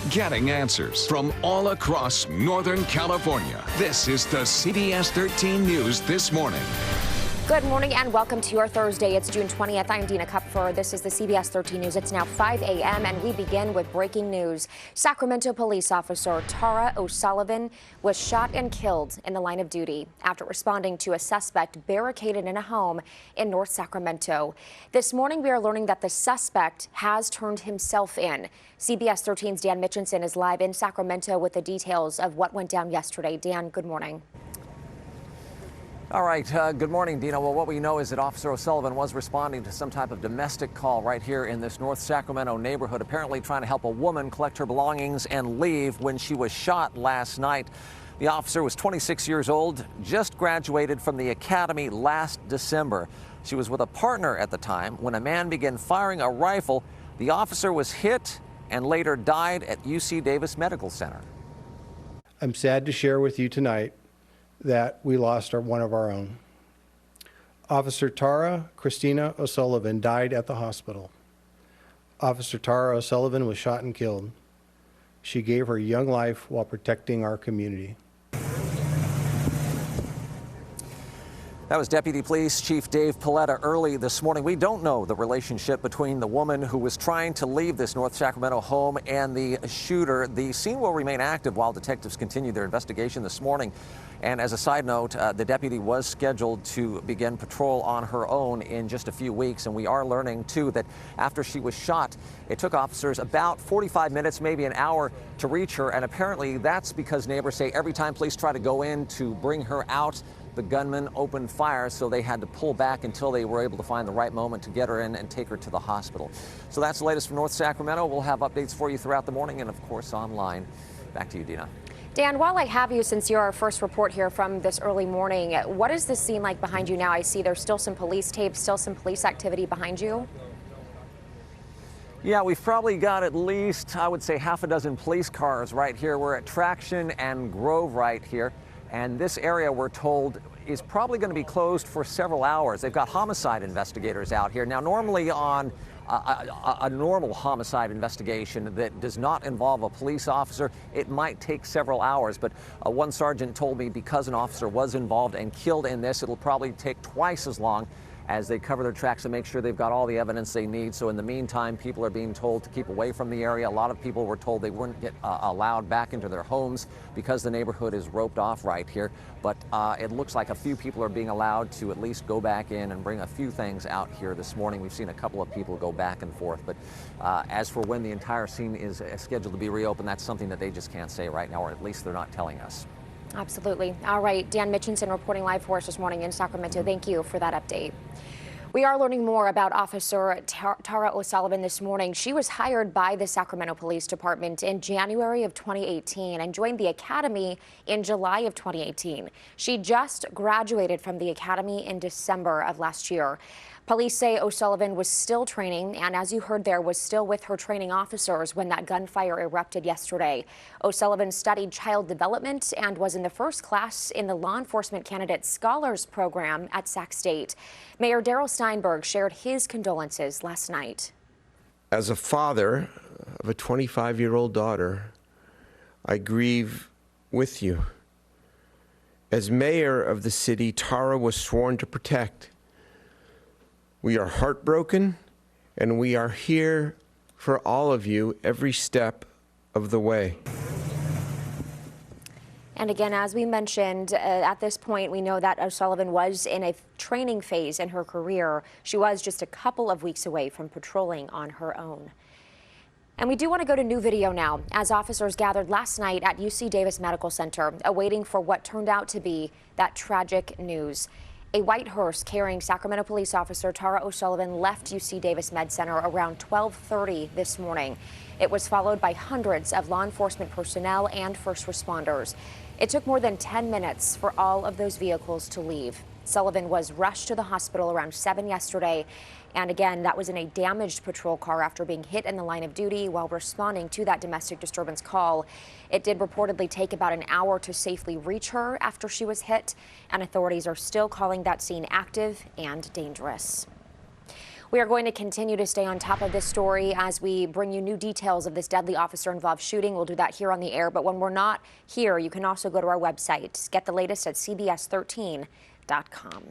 getting answers from all across Northern California. This is the CBS 13 News This Morning. Good morning and welcome to your Thursday. It's June 20th. I'm Dina Kupfer. This is the CBS 13 News. It's now 5 a.m. and we begin with breaking news. Sacramento police officer Tara O'Sullivan was shot and killed in the line of duty after responding to a suspect barricaded in a home in North Sacramento. This morning we are learning that the suspect has turned himself in. CBS 13's Dan Mitchinson is live in Sacramento with the details of what went down yesterday. Dan, good morning. All right, good morning, Dina. Well, what we know is that Officer O'Sullivan was responding to some type of domestic call right here in this North Sacramento neighborhood, apparently trying to help a woman collect her belongings and leave when she was shot last night. The officer was 26 years old, just graduated from the academy last December. She was with a partner at the time when a man began firing a rifle. The officer was hit and later died at UC Davis Medical Center. I'm sad to share with you tonight that we lost one of our own. Officer Tara Christina O'Sullivan died at the hospital. Officer Tara O'Sullivan was shot and killed. She gave her young life while protecting our community. That was Deputy Police Chief Dave Paletta early this morning. We don't know the relationship between the woman who was trying to leave this North Sacramento home and the shooter. The scene will remain active while detectives continue their investigation this morning. And as a side note, the deputy was scheduled to begin patrol on her own in just a few weeks. And we are learning, too, that after she was shot, it took officers about 45 minutes, maybe an hour, to reach her. And apparently that's because neighbors say every time police try to go in to bring her out, the gunman opened fire, so they had to pull back until they were able to find the right moment to get her in and take her to the hospital. So that's the latest from North Sacramento. We'll have updates for you throughout the morning and, of course, online. Back to you, Dina. Dan, while I have you, since you're our first report here from this early morning, what is this scene like behind you now? I see there's still some police tape, still some police activity behind you. Yeah, we've probably got at least, I would say, half a dozen police cars right here. We're at Traction and Grove right here. And this area, we're told, is probably going to be closed for several hours. They've got homicide investigators out here. Now, normally on a normal homicide investigation that does not involve a police officer, it might take several hours. But one sergeant told me because an officer was involved and killed in this, it'll probably take twice as long as they cover their tracks and make sure they've got all the evidence they need. So in the meantime, people are being told to keep away from the area. A lot of people were told they wouldn't get allowed back into their homes because the neighborhood is roped off right here. But it looks like a few people are being allowed to at least go back in and bring a few things out here this morning. We've seen a couple of people go back and forth. But as for when the entire scene is scheduled to be reopened, that's something that they just can't say right now, or at least they're not telling us. Absolutely. All right, Dan Mitchinson reporting live for us this morning in Sacramento. Thank you for that update. We are learning more about Officer Tara O'Sullivan this morning. She was hired by the Sacramento Police Department in January of 2018 and joined the academy in July of 2018. She just graduated from the academy in December of last year. Police say O'Sullivan was still training and, as you heard there, was still with her training officers when that gunfire erupted yesterday. O'Sullivan studied child development and was in the first class in the Law Enforcement Candidate Scholars Program at Sac State. Mayor Darrell Steinberg shared his condolences last night. As a father of a 25-year-old daughter, I grieve with you. As mayor of the city Tara was sworn to protect, we are heartbroken, and we are here for all of you every step of the way. And again, as we mentioned, at this point, we know that O'Sullivan was in a training phase in her career. She was just a couple of weeks away from patrolling on her own. And we do want to go to new video now, as officers gathered last night at UC Davis Medical Center, awaiting for what turned out to be that tragic news. A white hearse carrying Sacramento police officer Tara O'Sullivan left UC Davis Med Center around 12:30 this morning. It was followed by hundreds of law enforcement personnel and first responders. It took more than 10 minutes for all of those vehicles to leave. Sullivan was rushed to the hospital around 7 yesterday. And again, that was in a damaged patrol car after being hit in the line of duty while responding to that domestic disturbance call. It did reportedly take about an hour to safely reach her after she was hit, and authorities are still calling that scene active and dangerous. We are going to continue to stay on top of this story as we bring you new details of this deadly officer-involved shooting. We'll do that here on the air, but when we're not here, you can also go to our website. Get the latest at cbs13.com.